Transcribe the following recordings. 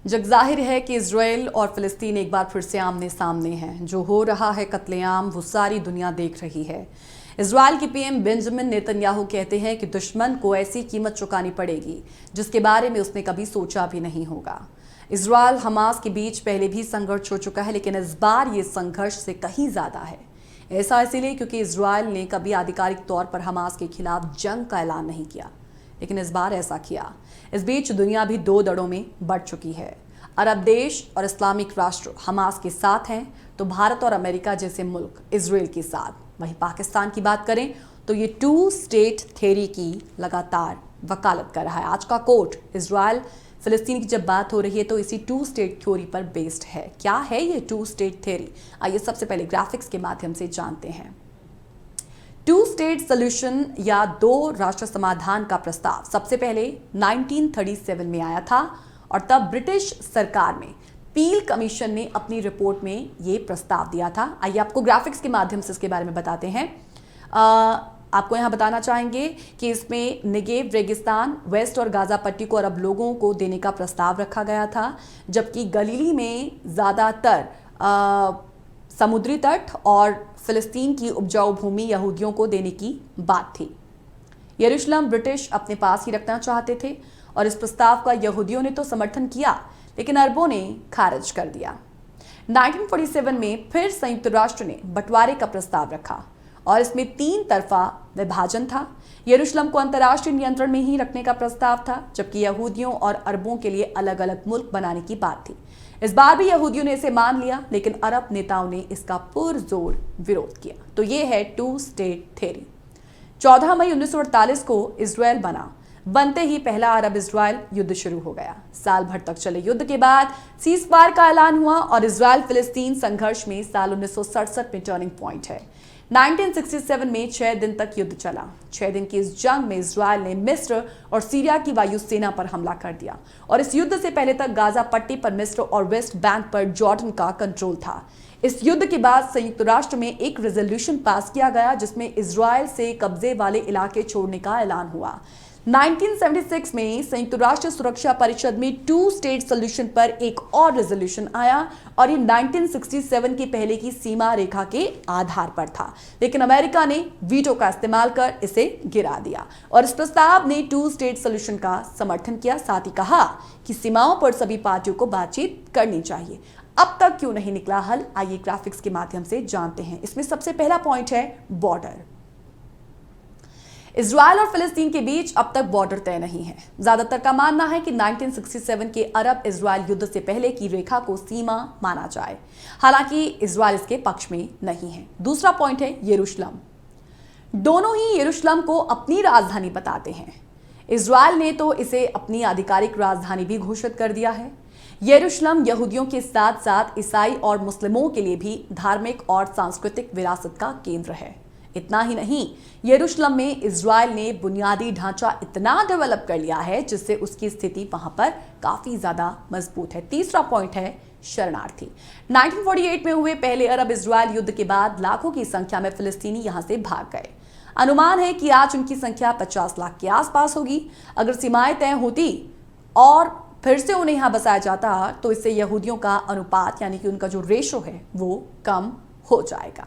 जग जाहिर है कि इजराइल और फिलिस्तीन एक बार फिर से आमने सामने हैं। जो हो रहा है कत्लेआम वो सारी दुनिया देख रही है। इजराइल के पीएम बेंजामिन नेतन्याहू कहते हैं कि दुश्मन को ऐसी कीमत चुकानी पड़ेगी जिसके बारे में उसने कभी सोचा भी नहीं होगा। इजराइल हमास के बीच पहले भी संघर्ष हो चुका है, लेकिन इस बार ये संघर्ष से कहीं ज्यादा है। ऐसा इसलिए क्योंकि इजराइल ने कभी आधिकारिक तौर पर हमास के खिलाफ जंग का ऐलान नहीं किया, लेकिन इस बार ऐसा किया। इस बीच दुनिया भी दो दड़ों में बढ़ चुकी है। अरब देश और इस्लामिक राष्ट्र हमास के साथ हैं, तो भारत और अमेरिका जैसे मुल्क इजराइल के साथ। वहीं पाकिस्तान की बात करें तो ये टू स्टेट थ्योरी की लगातार वकालत कर रहा है। आज का कोर्ट इजराइल फिलिस्तीन की जब बात हो रही है तो इसी टू स्टेट थ्योरी पर बेस्ड है। क्या है ये टू स्टेट थ्योरी? आइए सबसे पहले ग्राफिक्स के माध्यम से जानते हैं। टू स्टेट सोल्यूशन या दो राष्ट्र समाधान का प्रस्ताव सबसे पहले 1937 में आया था और तब ब्रिटिश सरकार में पील कमीशन ने अपनी रिपोर्ट में ये प्रस्ताव दिया था। आइए आपको ग्राफिक्स के माध्यम से इसके बारे में बताते हैं। आपको यहाँ बताना चाहेंगे कि इसमें नेगेव रेगिस्तान, वेस्ट और गाजा पट्टी को अरब लोगों को देने का प्रस्ताव रखा गया था, जबकि गलीली में ज़्यादातर समुद्री तट और फिलिस्तीन की उपजाऊ भूमि यहूदियों को देने की बात थी। यरूशलेम ब्रिटिश अपने पास ही रखना चाहते थे और इस प्रस्ताव का यहूदियों ने तो समर्थन किया, लेकिन अरबों ने खारिज कर दिया। 1947 में फिर संयुक्त राष्ट्र ने बंटवारे का प्रस्ताव रखा और इसमें 3 तरफा विभाजन था। यरूशलेम को अंतर्राष्ट्रीय नियंत्रण में ही रखने का प्रस्ताव था, जबकि यहूदियों और अरबों के लिए अलग अलग मुल्क बनाने की बात थी। इस बार भी यहूदियों ने इसे मान लिया, लेकिन अरब नेताओं ने इसका पुरजोर विरोध किया। तो ये है टू स्टेट थ्योरी। 14 मई 1948 को इजराइल बना। बनते ही पहला अरब इजराइल युद्ध शुरू हो गया। साल भर तक चले युद्ध के बाद सीजफायर का ऐलान हुआ और इजराइल फिलिस्तीन संघर्ष में साल 1967 में टर्निंग पॉइंट है। 1967 में 6 दिन तक युद्ध चला। 6 दिन की इस जंग में इजराइल ने मिस्र और सीरिया की वायुसेना पर हमला कर दिया और इस युद्ध से पहले तक गाजा पट्टी पर मिस्र और वेस्ट बैंक पर जॉर्डन का कंट्रोल था। इस युद्ध के बाद संयुक्त राष्ट्र में एक रेजोल्यूशन पास किया गया जिसमें इजराइल से कब्जे वाले इलाके छोड़ने का ऐलान हुआ। 1976 में संयुक्त राष्ट्र सुरक्षा परिषद में टू स्टेट सोल्यूशन पर एक और रेजोल्यूशन आया और ये 1967 की पहले की सीमा रेखा के आधार पर था, लेकिन अमेरिका ने वीटो का इस्तेमाल कर इसे गिरा दिया और इस प्रस्ताव ने टू स्टेट सोल्यूशन का समर्थन किया। साथ ही कहा कि सीमाओं पर सभी पार्टियों को बातचीत करनी चाहिए। अब तक क्यों नहीं निकला हल? आइए ग्राफिक्स के माध्यम से जानते हैं। इसमें सबसे पहला पॉइंट है बॉर्डर। इजराइल और फिलिस्तीन के बीच अब तक बॉर्डर तय नहीं है। ज्यादातर का मानना है कि 1967 के अरब इजराइल युद्ध से पहले की रेखा को सीमा माना जाए, हालांकि इजराइल इसके पक्ष में नहीं है। दूसरा पॉइंट है यरूशलेम। दोनों ही यरूशलेम को अपनी राजधानी बताते हैं। इजराइल ने तो इसे अपनी आधिकारिक राजधानी भी घोषित कर दिया है। यरूशलेम यहूदियों के साथ साथ ईसाई और मुस्लिमों के लिए भी धार्मिक और सांस्कृतिक विरासत का केंद्र है। इतना ही नहीं, यरूशलेम में इजराइल ने बुनियादी ढांचा इतना डेवलप कर लिया है जिससे उसकी स्थिति वहां पर काफी ज्यादा मजबूत है। तीसरा पॉइंट है शरणार्थी। 1948 में हुए पहले अरब इजराइल युद्ध के बाद लाखों की संख्या में फिलिस्तीनी यहां से भाग गए। अनुमान है कि आज उनकी संख्या 50 लाख के आसपास होगी। अगर सीमाएं तय होती और फिर से उन्हें यहां बसाया जाता तो इससे यहूदियों का अनुपात यानी कि उनका जो रेशो है वो कम हो जाएगा।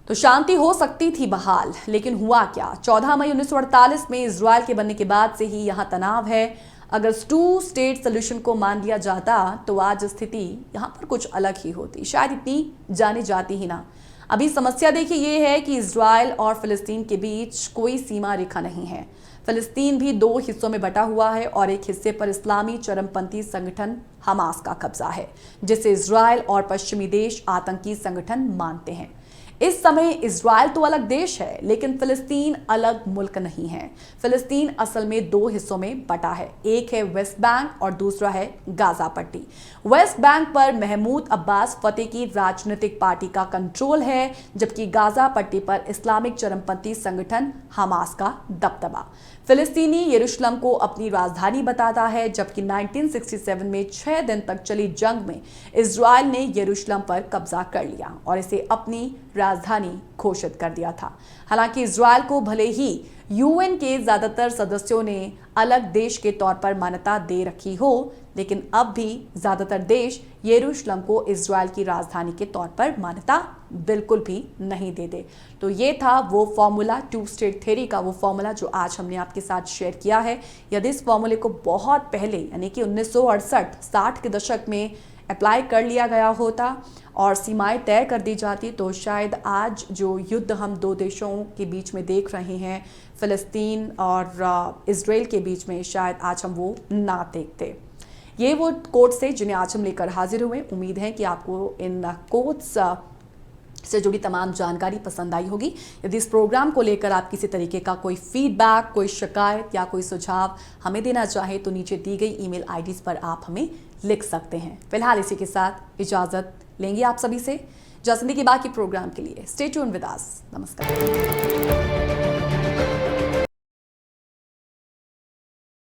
तो शांति हो सकती थी बहाल, लेकिन हुआ क्या? 14 मई 1948 में इजराइल के बनने के बाद से ही यहां तनाव है। अगर टू स्टेट सोल्यूशन को मान लिया जाता तो आज स्थिति यहां पर कुछ अलग ही होती, शायद इतनी जानी जाती ही ना। अभी समस्या देखिए ये है कि इजराइल और फिलिस्तीन के बीच कोई सीमा रेखा नहीं है। फिलिस्तीन भी 2 हिस्सों में बटा हुआ है और एक हिस्से पर इस्लामी चरमपंथी संगठन हमास का कब्जा है, जिसे इजराइल और पश्चिमी देश आतंकी संगठन मानते हैं। इस समय इजराइल तो अलग देश है, लेकिन फिलिस्तीन अलग मुल्क नहीं है। फिलिस्तीन असल में 2 हिस्सों में बटा है। एक है वेस्ट बैंक और दूसरा है गाजा पट्टी। वेस्ट बैंक पर महमूद अब्बास फतेह की राजनीतिक पार्टी का कंट्रोल है, जबकि गाजा पट्टी पर इस्लामिक चरमपंथी संगठन हमास का दबदबा। फिलिस्तीनी यरूशलेम को अपनी राजधानी बताता है, जबकि 1967 में 6 दिन तक चली जंग में इजरायल ने यरूशलेम पर कब्जा कर लिया और इसे अपनी राजधानी घोषित कर दिया था। हालांकि इजरायल को भले ही यूएन के ज्यादातर सदस्यों ने अलग देश के तौर पर मान्यता दे रखी हो, लेकिन अब भी ज्यादातर देश यरूशलेम को इजरायल की राजधानी के तौर पर मान्यता बिल्कुल भी नहीं देते। तो ये था वो फॉर्मूला, 2 स्टेट थ्योरी का वो फॉर्मूला जो आज हमने आपके साथ शेयर किया है। यदि इस फॉर्मूले को बहुत पहले यानी कि 1968-60 के दशक में अप्लाई कर लिया गया होता और सीमाएं तय कर दी जाती, तो शायद आज जो युद्ध हम 2 देशों के बीच में देख रहे हैं, फिलिस्तीन और इजराइल के बीच में, शायद आज हम वो ना देखते। ये वो कोट्स थे जिन्हें आज हम लेकर हाजिर हुए। उम्मीद है कि आपको इन कोट्स से जुड़ी तमाम जानकारी पसंद आई होगी। यदि इस प्रोग्राम को लेकर आप किसी तरीके का कोई फीडबैक, कोई शिकायत या कोई सुझाव हमें देना चाहें तो नीचे दी गई ईमेल आईडीज पर आप हमें लिख सकते हैं। फिलहाल इसी के साथ इजाजत लेंगे आप सभी से। जसंदी के बाकी प्रोग्राम के लिए स्टे ट्यून्ड विद अस। नमस्कार।